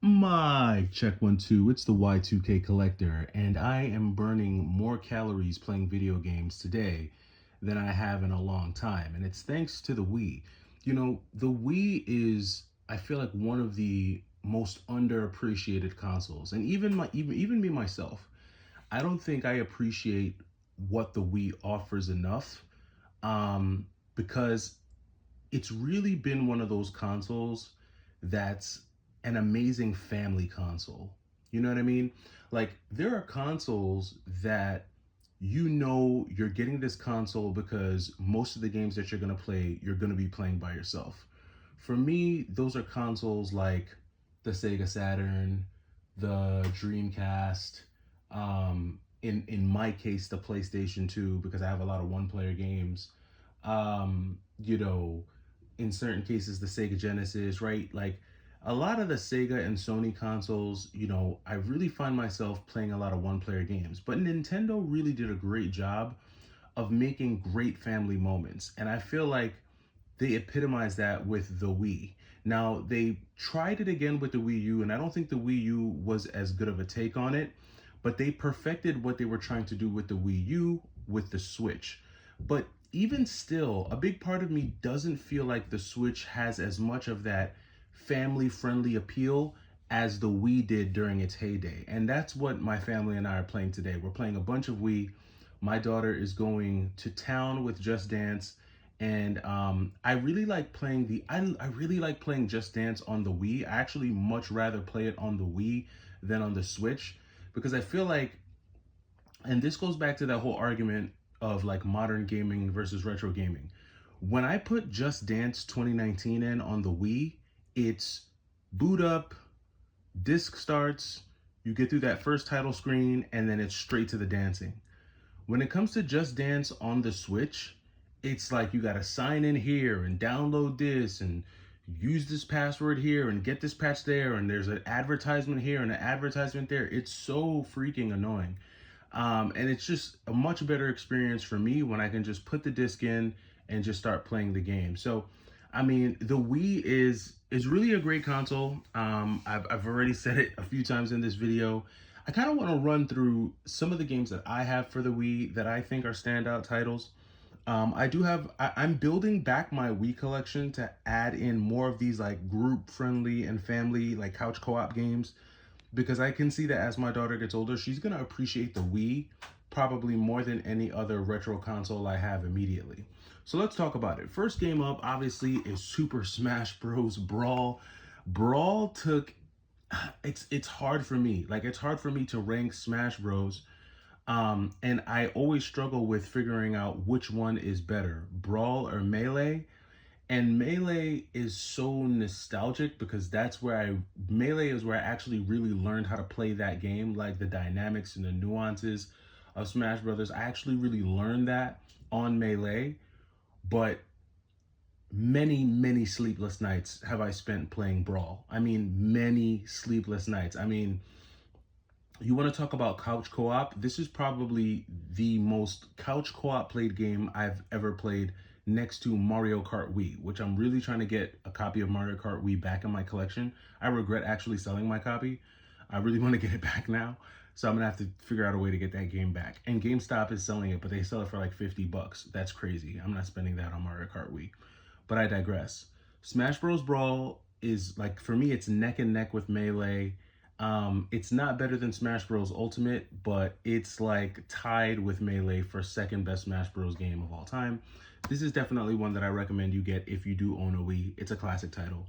Mic check 1 2. It's the Y2K collector, and I am burning more calories playing video games today than I have in a long time. And it's thanks to the Wii. The Wii is, I feel like, one of the most underappreciated consoles. And even me myself, I don't think I appreciate what the Wii offers enough. Because it's really been one of those consoles that's an amazing family console. You know what I mean? Like, there are consoles that you're getting this console because most of the games that you're going to play, you're going to be playing by yourself. For me, those are consoles like the Sega Saturn, the Dreamcast, in my case, the PlayStation 2, because I have a lot of one player games. Um, you know, in certain cases the Sega Genesis, right? Like a lot of the Sega and Sony consoles, I really find myself playing a lot of one player games. But Nintendo really did a great job of making great family moments. And I feel like they epitomized that with the Wii. Now, they tried it again with the Wii U, and I don't think the Wii U was as good of a take on it, but they perfected what they were trying to do with the Wii U with the Switch. But even still, a big part of me doesn't feel like the Switch has as much of that family friendly appeal as the Wii did during its heyday. And that's what my family and I are playing today. We're playing a bunch of Wii. My daughter is going to town with Just Dance, and I really like playing I really like playing Just Dance on the Wii. I actually much rather play it on the Wii than on the Switch, because I feel like, and this goes back to that whole argument of like modern gaming versus retro gaming. When I put Just Dance 2019 in on the Wii, it's boot up, disc starts, you get through that first title screen, and then it's straight to the dancing. When it comes to Just Dance on the Switch, it's like you gotta sign in here and download this and use this password here and get this patch there, and there's an advertisement here and an advertisement there. It's so freaking annoying. And it's just a much better experience for me when I can just put the disc in and just start playing the game. So, I mean, the Wii is really a great console. I've already said it a few times in this video. I kind of want to run through some of the games that I have for the Wii that I think are standout titles. I'm building back my Wii collection to add in more of these like group friendly and family like couch co-op games, because I can see that as my daughter gets older, she's going to appreciate the Wii probably more than any other retro console I have immediately. So let's talk about it. First game up, obviously, is Super Smash Bros. Brawl. Brawl took it's hard for me. Like, it's hard for me to rank Smash Bros. And I always struggle with figuring out which one is better, Brawl or Melee. And Melee is so nostalgic because Melee is where I actually really learned how to play that game, like the dynamics and the nuances of Smash Brothers. I actually really learned that on Melee, but many sleepless nights have I spent playing Brawl. I mean, many sleepless nights. I mean, you want to talk about couch co-op? This is probably the most couch co-op played game I've ever played, next to Mario Kart Wii, which I'm really trying to get a copy of Mario Kart Wii back in my collection. I regret actually selling my copy. I really want to get it back now. So I'm gonna have to figure out a way to get that game back. And GameStop is selling it, but they sell it for like 50 bucks. That's crazy. I'm not spending that on Mario Kart Wii. But I digress. Smash Bros. Brawl is, like, for me, it's neck and neck with Melee. It's not better than Smash Bros. Ultimate, but it's like tied with Melee for second best Smash Bros. Game of all time. This is definitely one that I recommend you get if you do own a Wii. It's a classic title.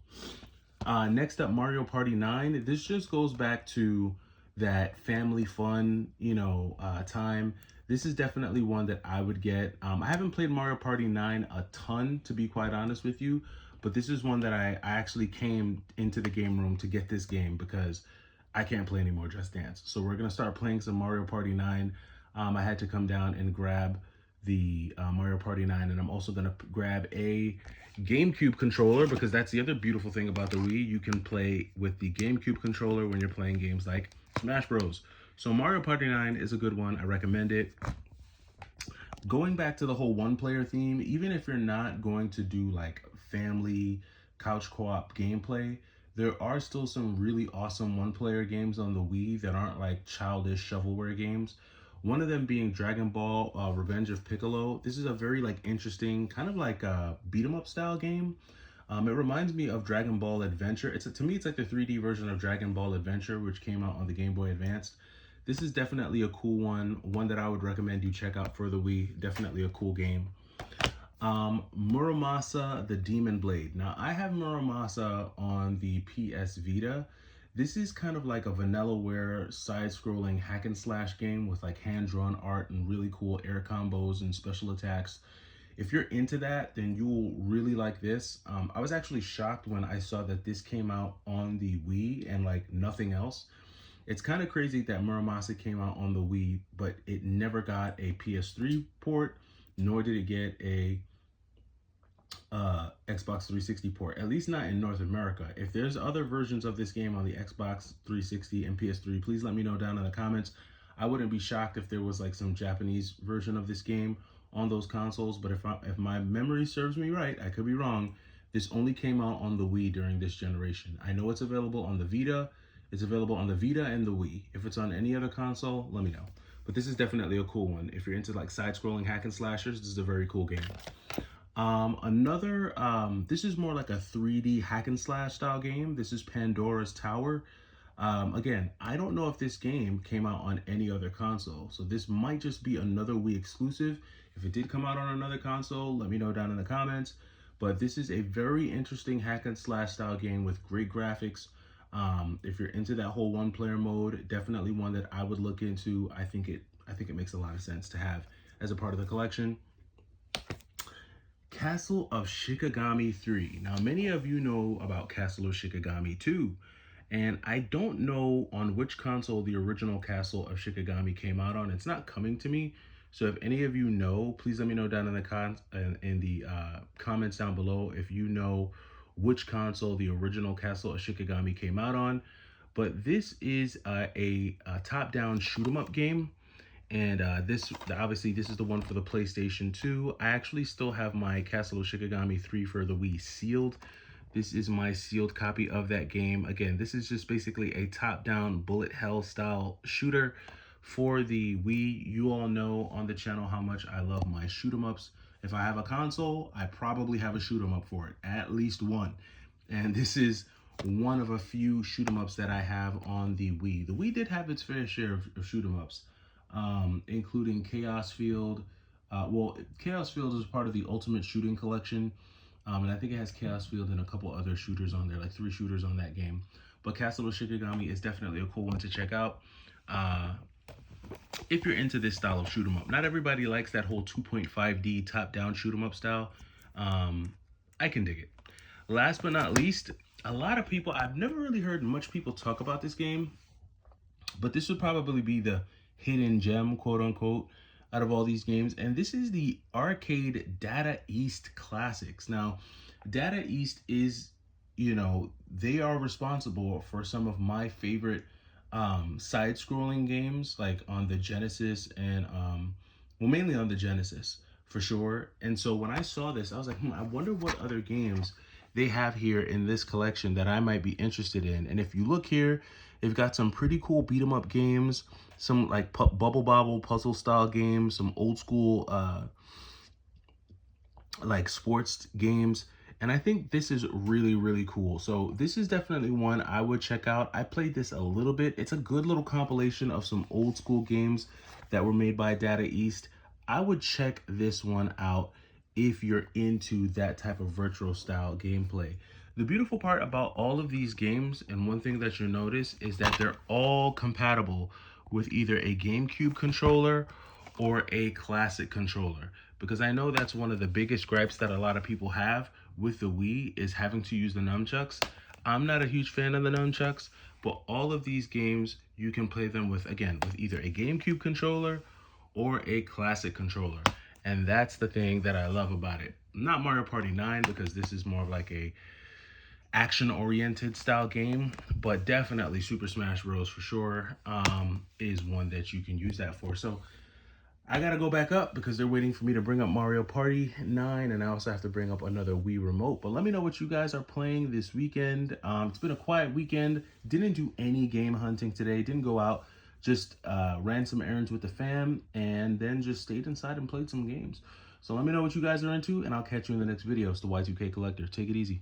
Next up, Mario Party 9. This just goes back to that family fun, time. This is definitely one that I would get. I haven't played Mario Party 9 a ton, to be quite honest with you, but this is one that I actually came into the game room to get this game because I can't play any more Just Dance. So we're going to start playing some Mario Party 9. I had to come down and grab the Mario Party 9, and I'm also going to grab a GameCube controller, because that's the other beautiful thing about the Wii. You can play with the GameCube controller when you're playing games like Smash Bros. So Mario Party 9 is a good one. I recommend it. Going back to the whole one-player theme, even if you're not going to do like family couch co-op gameplay, There are still some really awesome one-player games on the Wii that aren't like childish shovelware games. One of them being Dragon Ball Revenge of Piccolo. This is a very like interesting, kind of like a beat 'em up style game. It reminds me of Dragon Ball Adventure. To me, it's like the 3D version of Dragon Ball Adventure, which came out on the Game Boy Advance. This is definitely a cool one that I would recommend you check out for the Wii. Definitely a cool game. Muramasa the Demon Blade. Now, I have Muramasa on the PS Vita. This is kind of like a vanillaware side-scrolling hack and slash game with like hand-drawn art and really cool air combos and special attacks. If you're into that, then you'll really like this. I was actually shocked when I saw that this came out on the Wii and like nothing else. It's kind of crazy that Muramasa came out on the Wii, but it never got a PS3 port, nor did it get a Xbox 360 port, at least not in North America. If there's other versions of this game on the Xbox 360 and PS3, please let me know down in the comments. I wouldn't be shocked if there was like some Japanese version of this game on those consoles, but if my memory serves me right, I could be wrong. This only came out on the Wii during this generation. I know it's available on the Vita. It's available on the Vita and the Wii. If it's on any other console, let me know. But this is definitely a cool one. If you're into like side-scrolling hack and slashers, this is a very cool game. This is more like a 3D hack and slash style game. This is Pandora's Tower. Again, I don't know if this game came out on any other console, so this might just be another Wii exclusive. If it did come out on another console, let me know down in the comments. But this is a very interesting hack and slash style game with great graphics. If you're into that whole one-player mode, definitely one that I would look into. I think it makes a lot of sense to have as a part of the collection. Castle of Shikigami 3. Now, many of you know about Castle of Shikigami 2, and I don't know on which console the original Castle of Shikigami came out on. It's not coming to me. So if any of you know, please let me know down in the comments down below if you know which console the original Castle of Shikigami came out on. But this is a top-down shoot 'em up game. And obviously, this is the one for the PlayStation 2. I actually still have my Castle of Shikigami 3 for the Wii sealed. This is my sealed copy of that game. Again, this is just basically a top-down bullet hell style shooter for the Wii. You all know on the channel how much I love my shoot 'em ups. If I have a console, I probably have a shoot 'em up for it, at least one. And this is one of a few shoot 'em ups that I have on the Wii. The Wii did have its fair share of shoot 'em ups. Including Chaos Field. Chaos Field is part of the Ultimate Shooting Collection, and I think it has Chaos Field and a couple other shooters on there, like 3 shooters on that game. But Castle of Shikigami is definitely a cool one to check out if you're into this style of shoot 'em up. Not everybody likes that whole 2.5D top-down shoot 'em up style. I can dig it. Last but not least, a lot of people, I've never really heard much people talk about this game, but this would probably be the hidden gem, quote unquote, out of all these games. And this is the arcade Data East Classics. Now, Data East is, they are responsible for some of my favorite side-scrolling games, like on the Genesis and, mainly on the Genesis for sure. And so when I saw this, I was like, I wonder what other games they have here in this collection that I might be interested in. And if you look here, they've got some pretty cool beat 'em up games, some like Bubble Bobble puzzle style games, some old school like sports games. And I think this is really, really cool. So this is definitely one I would check out. I played this a little bit. It's a good little compilation of some old school games that were made by Data East. I would check this one out if you're into that type of retro style gameplay. The beautiful part about all of these games, and one thing that you'll notice, is that they're all compatible with either a GameCube controller or a classic controller. Because I know that's one of the biggest gripes that a lot of people have with the Wii is having to use the nunchucks. I'm not a huge fan of the nunchucks, but all of these games, you can play them with, again, with either a GameCube controller or a classic controller. And that's the thing that I love about it. Not Mario Party 9, because this is more of like a action-oriented style game, but definitely Super Smash Bros. For sure is one that you can use that for. So I gotta go back up because they're waiting for me to bring up Mario Party 9, and I also have to bring up another Wii remote. But let me know what you guys are playing this weekend. It's been a quiet weekend. Didn't do any game hunting today. Didn't go out. Just ran some errands with the fam, and then just stayed inside and played some games. So let me know what you guys are into, and I'll catch you in the next video. It's the Y2K Collector. Take it easy.